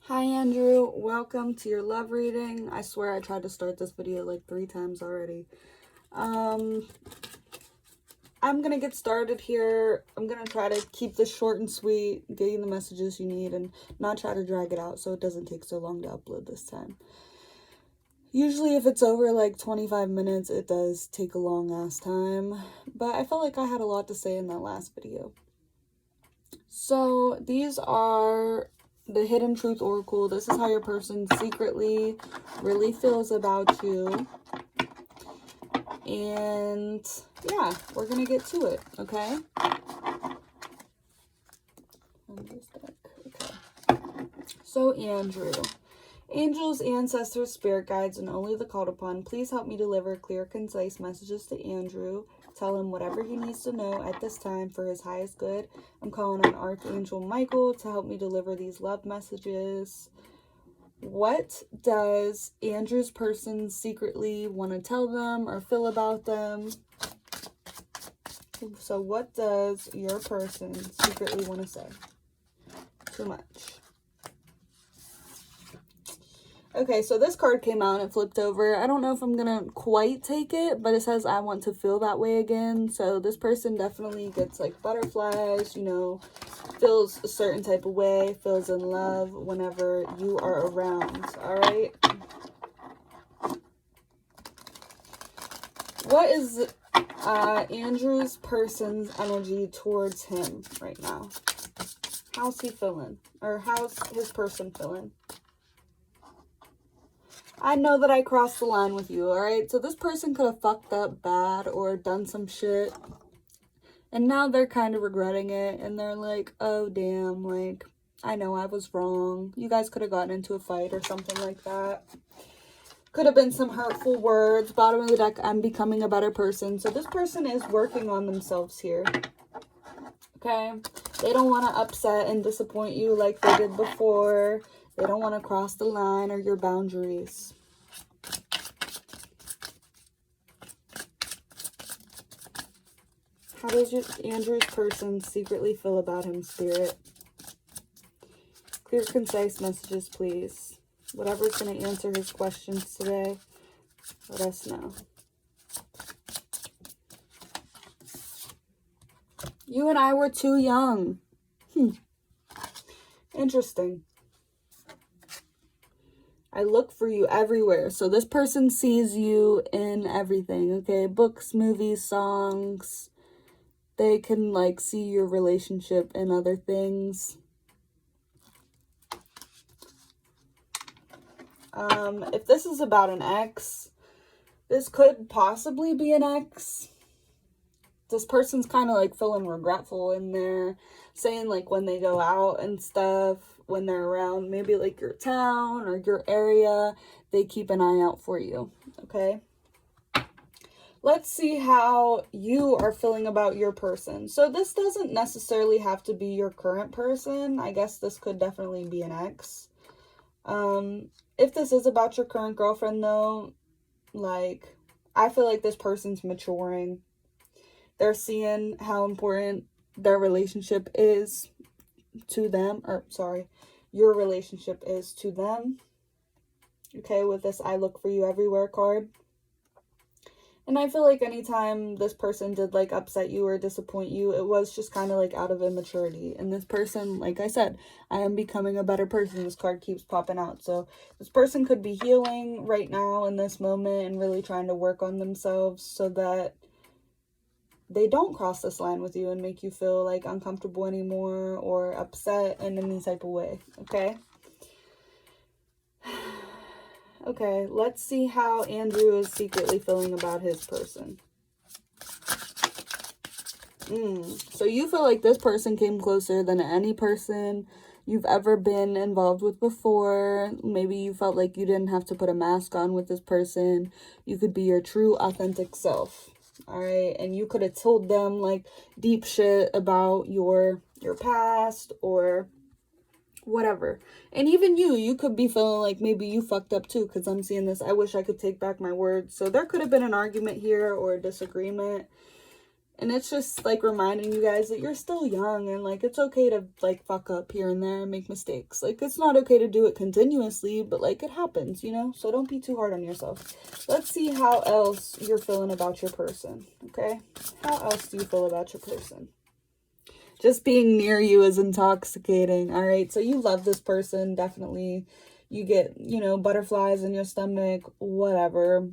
Hi Andrew, welcome to your love reading. I swear I tried to start this video like 3 times already. I'm gonna get started here. I'm gonna try to keep this short and sweet, get you the messages you need, and not try to drag it out so it doesn't take so long to upload this time. Usually if it's over like 25 minutes, it does take a long ass time, but I felt like I had a lot to say in that last video. So these are the Hidden Truth Oracle. This is how your person secretly really feels about you. And yeah, we're gonna get to it, okay? Okay. So Andrew, angels, ancestors, spirit guides, and only the called upon, please help me deliver clear, concise messages to Andrew. Tell him whatever he needs to know at this time for his highest good. I'm calling on Archangel Michael to help me deliver these love messages. What does Andrew's person secretly want to tell them or feel about them? So what does your person secretly want to say? Too much. Okay, so this card came out and it flipped over. I don't know if I'm going to quite take it, but it says I want to feel that way again. So this person definitely gets like butterflies, you know, feels a certain type of way, feels in love whenever you are around, all right? What is Andrew's person's energy towards him right now? How's he feeling? Or how's his person feeling? I know that I crossed the line with you, alright? So this person could have fucked up bad or done some shit. And now they're kind of regretting it. And they're like, oh, damn, like, I know I was wrong. You guys could have gotten into a fight or something like that. Could have been some hurtful words. Bottom of the deck, I'm becoming a better person. So this person is working on themselves here. Okay? They don't want to upset and disappoint you like they did before. They don't want to cross the line or your boundaries. How does Andrew's person secretly feel about him, Spirit? Clear, concise messages, please. Whatever's going to answer his questions today, let us know. You and I were too young. Interesting. I look for you everywhere. So this person sees you in everything, okay? Books, movies, songs. They can, like, see your relationship in other things. If this is about an ex, this could possibly be an ex. This person's kind of, like, feeling regretful in there. Saying, like, when they go out and stuff, when they're around maybe like your town or your area, they keep an eye out for you, okay? Let's see how you are feeling about your person. So this doesn't necessarily have to be your current person. I guess this could definitely be an ex. If this is about your current girlfriend though, like, I feel like this person's maturing. They're seeing how important their relationship is to them, or sorry, your relationship is to them. Okay, with this I look for you everywhere card. And I feel like anytime this person did like upset you or disappoint you, it was just kind of like out of immaturity. And this person, like I said, I am becoming a better person. This card keeps popping out. So this person could be healing right now in this moment and really trying to work on themselves so that they don't cross this line with you and make you feel like uncomfortable anymore or upset in any type of way, okay? Okay, let's see how Andrew is secretly feeling about his person. So you feel like this person came closer than any person you've ever been involved with before. Maybe you felt like you didn't have to put a mask on with this person. You could be your true, authentic self. All right, and you could have told them like deep shit about your past or whatever. And even you could be feeling like maybe you fucked up too, because I'm seeing this, I wish I could take back my words. So there could have been an argument here or a disagreement. And it's just like reminding you guys that you're still young and like it's okay to like fuck up here and there and make mistakes. Like it's not okay to do it continuously, but like it happens, you know? So don't be too hard on yourself. Let's see how else you're feeling about your person, okay? How else do you feel about your person? Just being near you is intoxicating, all right? So you love this person, definitely. You get, you know, butterflies in your stomach, whatever.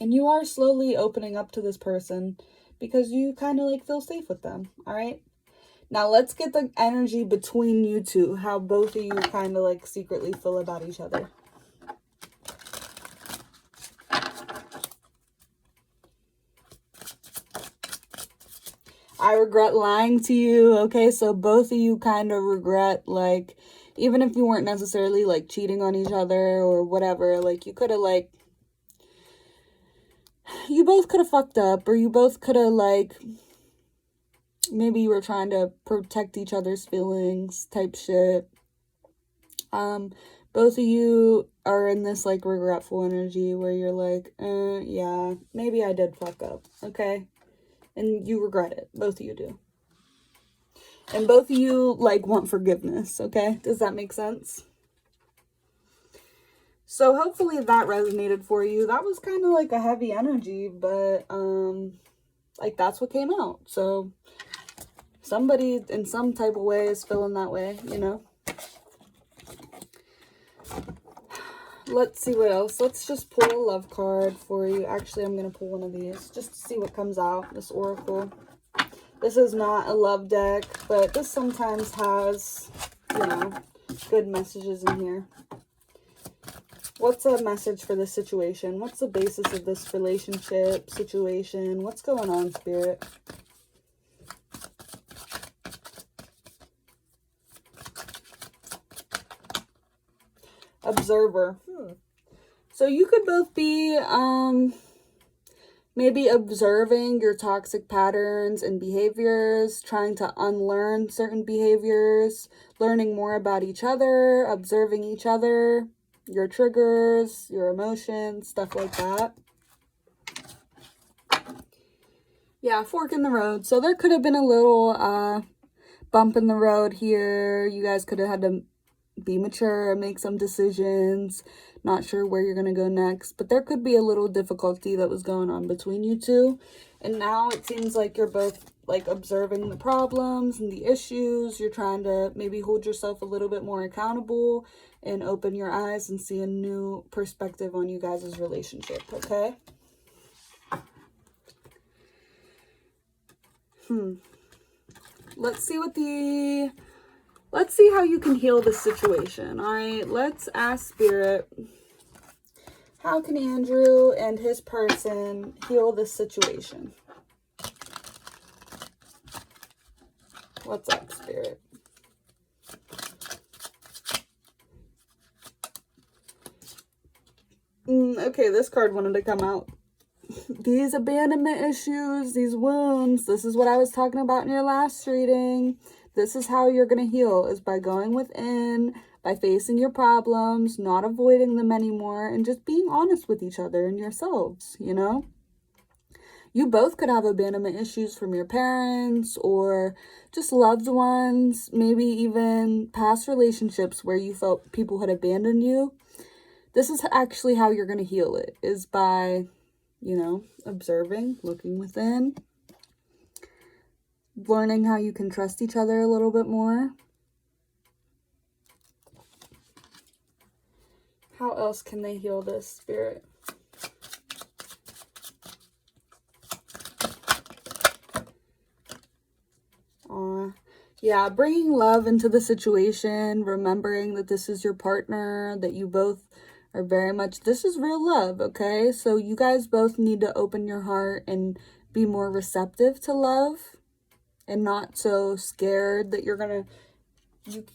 And you are slowly opening up to this person because you kind of like feel safe with them, all right? Now let's get the energy between you two, how both of you kind of like secretly feel about each other. I regret lying to you, okay? So both of you kind of regret, like, even if you weren't necessarily like cheating on each other or whatever, like you could have like, you both could have fucked up, or you both could have like, maybe you were trying to protect each other's feelings type shit. Both of you are in this like regretful energy where you're like, yeah, maybe I did fuck up, okay? And you regret it. Both of you do. And both of you like want forgiveness, okay? Does that make sense? So hopefully that resonated for you. That was kind of like a heavy energy, but like that's what came out. So somebody in some type of way is feeling that way, you know? Let's see what else. Let's just pull a love card for you. Actually, I'm going to pull one of these just to see what comes out. This oracle. This is not a love deck, but this sometimes has, you know, good messages in here. What's a message for this situation? What's the basis of this relationship situation? What's going on, Spirit? Observer. So you could both be maybe observing your toxic patterns and behaviors, trying to unlearn certain behaviors, learning more about each other, observing each other, your triggers, your emotions, stuff like that. Yeah, fork in the road. So there could have been a little bump in the road here. You guys could have had to be mature, make some decisions, not sure where you're going to go next. But there could be a little difficulty that was going on between you two. And now it seems like you're both like observing the problems and the issues. You're trying to maybe hold yourself a little bit more accountable and open your eyes and see a new perspective on you guys' relationship, okay? Let's see how you can heal this situation, all right? Let's ask Spirit, how can Andrew and his person heal this situation? What's up, Spirit? Okay, this card wanted to come out. These abandonment issues, these wounds, this is what I was talking about in your last reading. This is how you're going to heal, is by going within, by facing your problems, not avoiding them anymore, and just being honest with each other and yourselves, you know? You both could have abandonment issues from your parents or just loved ones, maybe even past relationships where you felt people had abandoned you. This is actually how you're going to heal it, is by, you know, observing, looking within, learning how you can trust each other a little bit more. How else can they heal this, Spirit? Yeah, bringing love into the situation, remembering that this is your partner, that you both are very much, this is real love, okay? So you guys both need to open your heart and be more receptive to love and not so scared that you're gonna,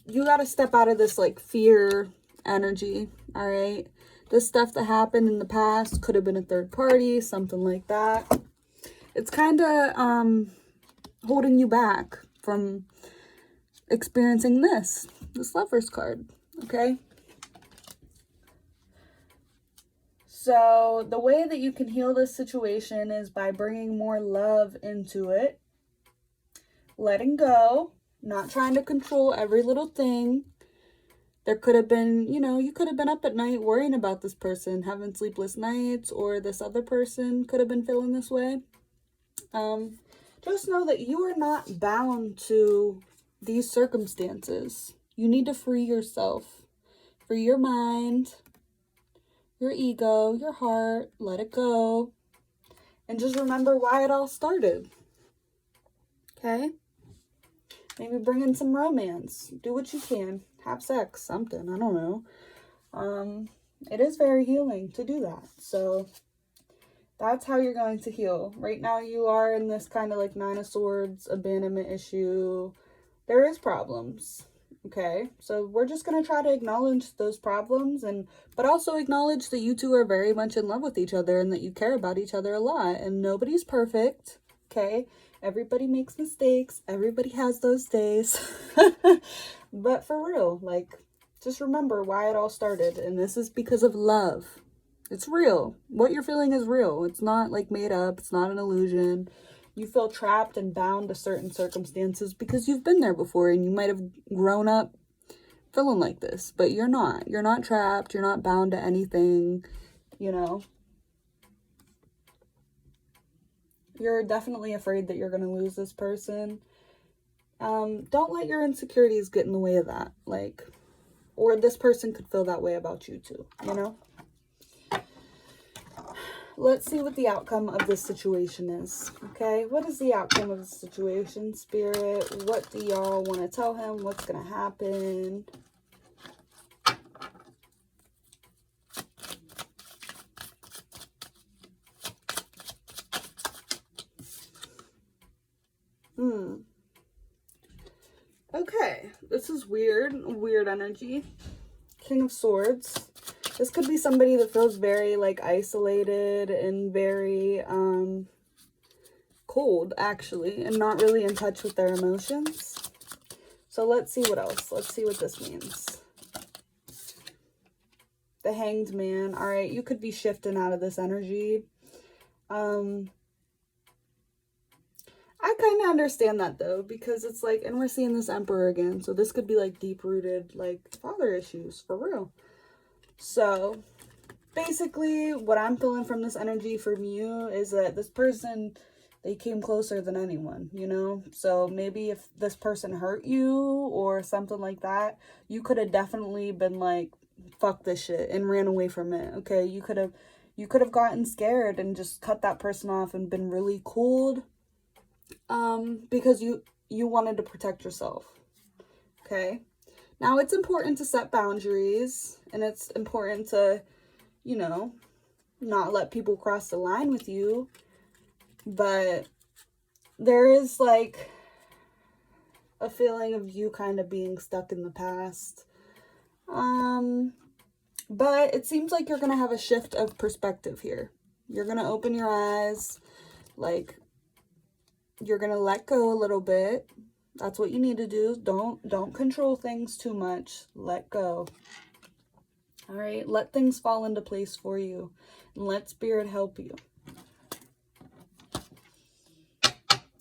you gotta step out of this like fear energy, all right? This stuff that happened in the past could have been a third party, something like that. It's kind of holding you back from experiencing this Lover's card, okay? So the way that you can heal this situation is by bringing more love into it, letting go, not trying to control every little thing. There could have been, you could have been up at night worrying about this person, having sleepless nights, or this other person could have been feeling this way. Just know that you are not bound to these circumstances. You need to free yourself. Free your mind, your ego, your heart, let it go. And just remember why it all started. Okay? Maybe bring in some romance. Do what you can. Have sex, something. I don't know. It is very healing to do that. So that's how you're going to heal. Right now you are in this kind of like Nine of Swords abandonment issue. There is problems. Okay, so we're just going to try to acknowledge those problems, but also acknowledge that you two are very much in love with each other and that you care about each other a lot, and nobody's perfect. Okay, everybody makes mistakes. Everybody has those days. But for real, like, just remember why it all started, and this is because of love. It's real. What you're feeling is real. It's not like made up. It's not an illusion. You feel trapped and bound to certain circumstances because you've been there before and you might have grown up feeling like this, but you're not. You're not trapped. You're not bound to anything, You're definitely afraid that you're going to lose this person. Don't let your insecurities get in the way of that, or this person could feel that way about you too, Let's see what the outcome of this situation is, okay? What is the outcome of the situation, Spirit? What do y'all want to tell him? What's going to happen? Okay, this is weird energy. King of Swords. This could be somebody that feels very, isolated and very, cold, actually, and not really in touch with their emotions. So let's see what else. Let's see what this means. The Hanged Man. All right, you could be shifting out of this energy. I kind of understand that, though, because it's and we're seeing this Emperor again, so this could be, deep-rooted, father issues, for real. So, basically, what I'm feeling from this energy from you is that this person, they came closer than anyone, So, maybe if this person hurt you or something like that, you could have definitely been fuck this shit and ran away from it, okay? You could have gotten scared and just cut that person off and been really cold, because you wanted to protect yourself, okay? Now, it's important to set boundaries, and it's important to, not let people cross the line with you, but there is, a feeling of you kind of being stuck in the past, but it seems like you're going to have a shift of perspective here. You're going to open your eyes, you're going to let go a little bit. That's what you need to do. Don't control things too much. Let go. All right? Let things fall into place for you. And let Spirit help you.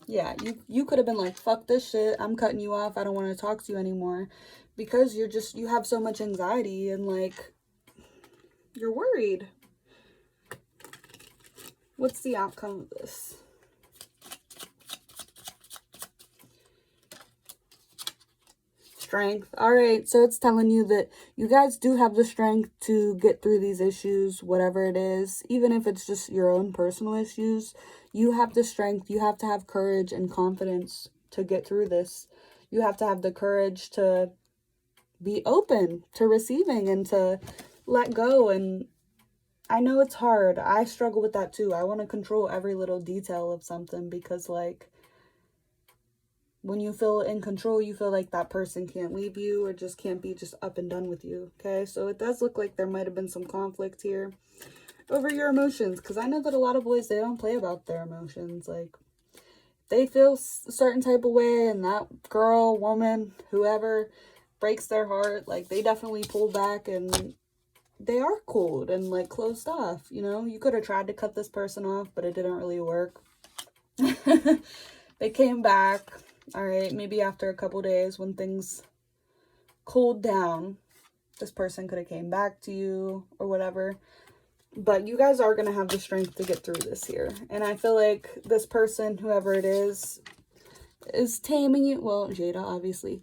Yeah, you could have been fuck this shit. I'm cutting you off. I don't want to talk to you anymore. Because you have so much anxiety and you're worried. What's the outcome of this? Strength. All right, so it's telling you that you guys do have the strength to get through these issues, whatever it is, even if it's just your own personal issues. You have the strength. You have to have courage and confidence to get through this. You have to have the courage to be open to receiving and to let go. And I know it's hard. I struggle with that too. I want to control every little detail of something because when you feel in control, you feel like that person can't leave you or just can't be just up and done with you, okay? So it does look like there might have been some conflict here over your emotions, because I know that a lot of boys, they don't play about their emotions. They feel a certain type of way, and that girl, woman, whoever breaks their heart, they definitely pull back and they are cold and like closed off, you know? You could have tried to cut this person off, but it didn't really work. They came back, all right, maybe after a couple days when things cooled down. This person could have came back to you or whatever. But you guys are going to have the strength to get through this here. And I feel like this person, whoever it is taming you. Well, Jada, obviously.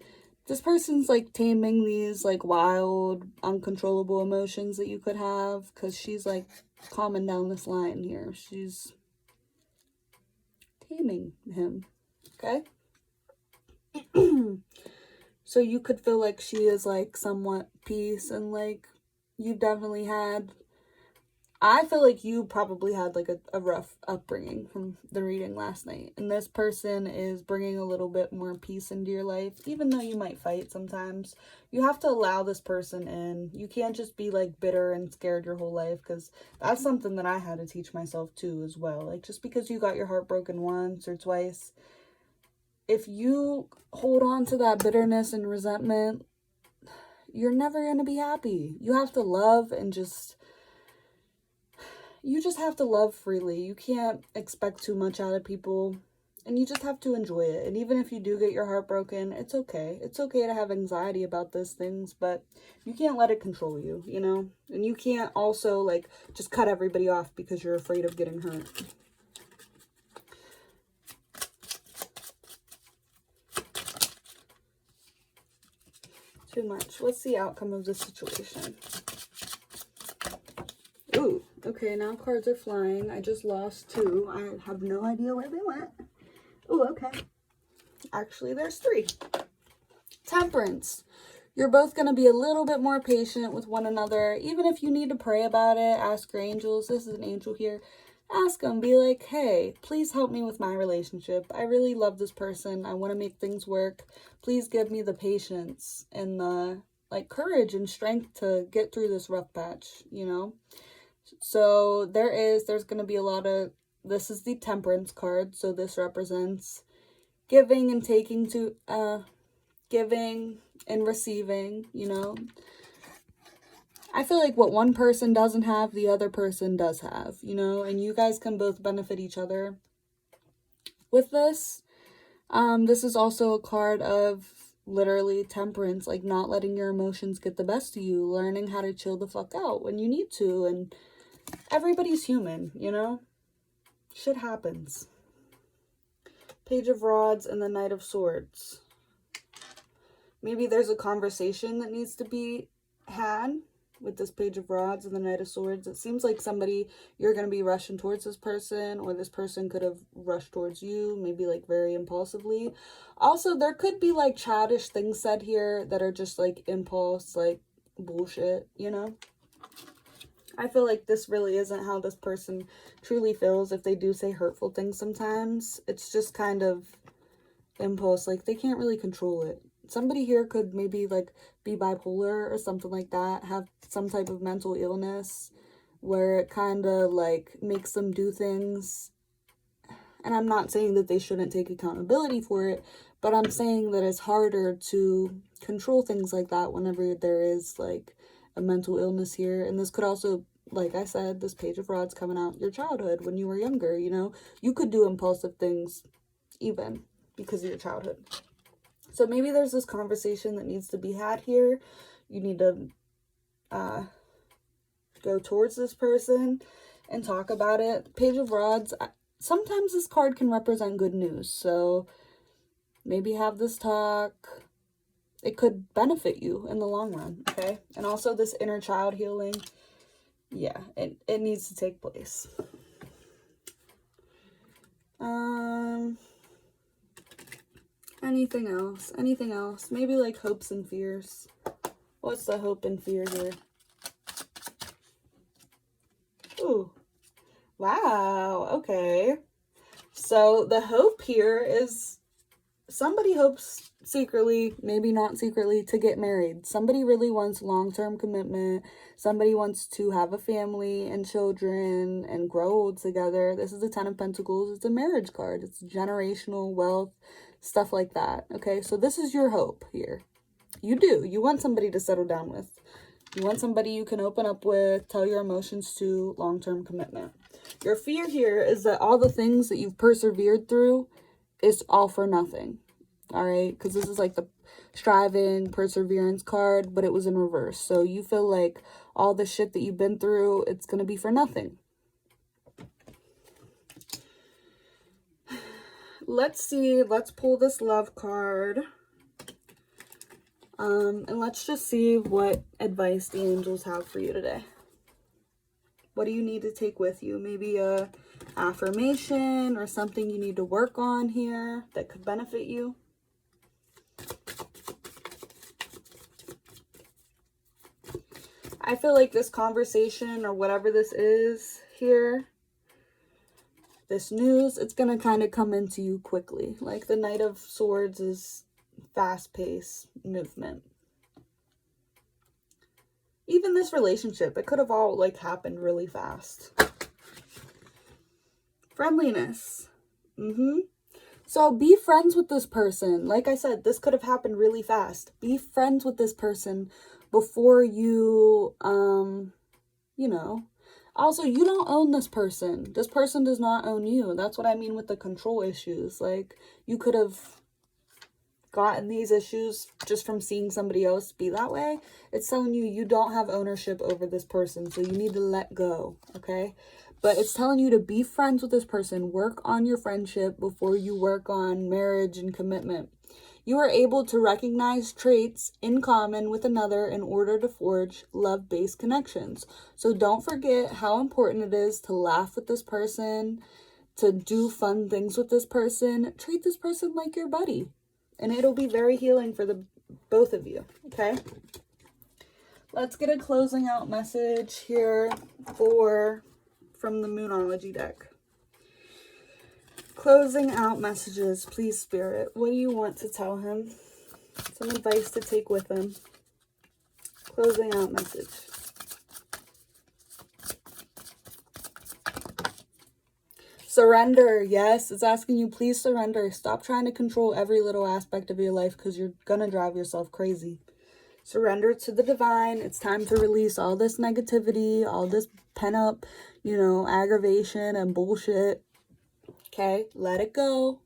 This person's like taming these like wild, uncontrollable emotions that you could have. Because she's like calming down this line here. She's taming him. Okay? So you could feel like she is like somewhat peace, and like you definitely had, I feel like you probably had like a rough upbringing from the reading last night, and this person is bringing a little bit more peace into your life. Even though you might fight sometimes, you have to allow this person in. You can't just be like bitter and scared your whole life, because that's something that I had to teach myself too as well. Like, just because you got your heart broken once or twice, if you hold on to that bitterness and resentment, you're never going to be happy. You have to love and you just have to love freely. You can't expect too much out of people, and you just have to enjoy it. And even if you do get your heart broken, it's okay. It's okay to have anxiety about those things, but you can't let it control you, you know? And you can't also like just cut everybody off because you're afraid of getting hurt. Too much. What's the outcome of this situation? Ooh, okay, now cards are flying. I just lost 2. I have no idea where they went. Ooh, okay. Actually, there's 3. Temperance. You're both going to be a little bit more patient with one another. Even if you need to pray about it, ask your angels. This is an angel here. Ask them. Be like, hey, please help me with my relationship. I really love this person. I want to make things work. Please give me the patience and the like courage and strength to get through this rough patch, you know? So there's going to be a lot of, this is the Temperance card. So this represents giving and taking giving and receiving, you know. I feel like what one person doesn't have, the other person does have, you know, and you guys can both benefit each other with this. This is also a card of literally temperance, like not letting your emotions get the best of you, learning how to chill the fuck out when you need to, and everybody's human, you know? Shit happens. Page of Rods and the Knight of Swords. Maybe there's a conversation that needs to be had with this Page of Rods and the Knight of Swords. It seems like you're going to be rushing towards this person, or this person could have rushed towards you, maybe like very impulsively. Also, there could be like childish things said here that are just like impulse, like bullshit, you know? I feel like this really isn't how this person truly feels if they do say hurtful things sometimes. It's just kind of impulse, like they can't really control it. Somebody here could maybe like be bipolar or something like that, have some type of mental illness where it kind of like makes them do things. And I'm not saying that they shouldn't take accountability for it, but I'm saying that it's harder to control things like that whenever there is like a mental illness here. And this could also, like I said, this Page of Rods coming out your childhood when you were younger, you know, you could do impulsive things even because of your childhood. So maybe there's this conversation that needs to be had here. You need to go towards this person and talk about it. Page of Rods, sometimes this card can represent good news. So maybe have this talk. It could benefit you in the long run, okay? And also this inner child healing. Yeah, it needs to take place. Anything else? Anything else? Maybe like hopes and fears. What's the hope and fear here? Ooh. Wow. Okay. So the hope here is somebody hopes secretly, maybe not secretly, to get married. Somebody really wants long-term commitment. Somebody wants to have a family and children and grow old together. This is the 10 of Pentacles. It's a marriage card. It's generational wealth, stuff like that. Okay, so this is your hope here. You do. You want somebody to settle down with. You want somebody you can open up with, tell your emotions to, long-term commitment. Your fear here is that all the things that you've persevered through is all for nothing. All right? Because this is like the striving, perseverance card, but it was in reverse. So you feel like all the shit that you've been through, it's going to be for nothing. Let's see. Let's pull this love card. And let's just see what advice the angels have for you today. What do you need to take with you? Maybe a affirmation or something you need to work on here that could benefit you. I feel like this conversation or whatever this is here, this news, it's going to kind of come into you quickly. Like the Knight of Swords is fast-paced movement. Even this relationship, it could have all like happened really fast. Friendliness. So be friends with this person. Like I said, this could have happened really fast. Be friends with this person before you, you know. Also, you don't own this person. This person does not own you. That's what I mean with the control issues. Like, you could have gotten these issues just from seeing somebody else be that way. It's telling you you don't have ownership over this person, so you need to let go, okay? But it's telling you to be friends with this person. Work on your friendship before you work on marriage and commitment. You are able to recognize traits in common with another in order to forge love-based connections. So don't forget how important it is to laugh with this person, to do fun things with this person. Treat this person like your buddy. And it'll be very healing for the both of you, okay? Let's get a closing out message here from the Moonology deck. Closing out messages, please, Spirit. What do you want to tell him? Some advice to take with him. Closing out message. Surrender. Yes, it's asking you, please surrender. Stop trying to control every little aspect of your life because you're going to drive yourself crazy. Surrender to the divine. It's time to release all this negativity, all this pent-up, aggravation and bullshit. Okay, let it go.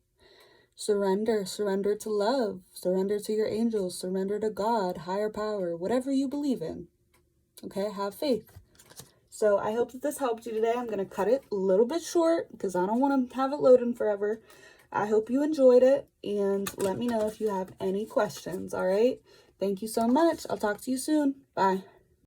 Surrender. Surrender to love. Surrender to your angels. Surrender to God, higher power, whatever you believe in. Okay, have faith. So I hope that this helped you today. I'm going to cut it a little bit short because I don't want to have it loading forever. I hope you enjoyed it, and let me know if you have any questions, all right? Thank you so much. I'll talk to you soon. Bye.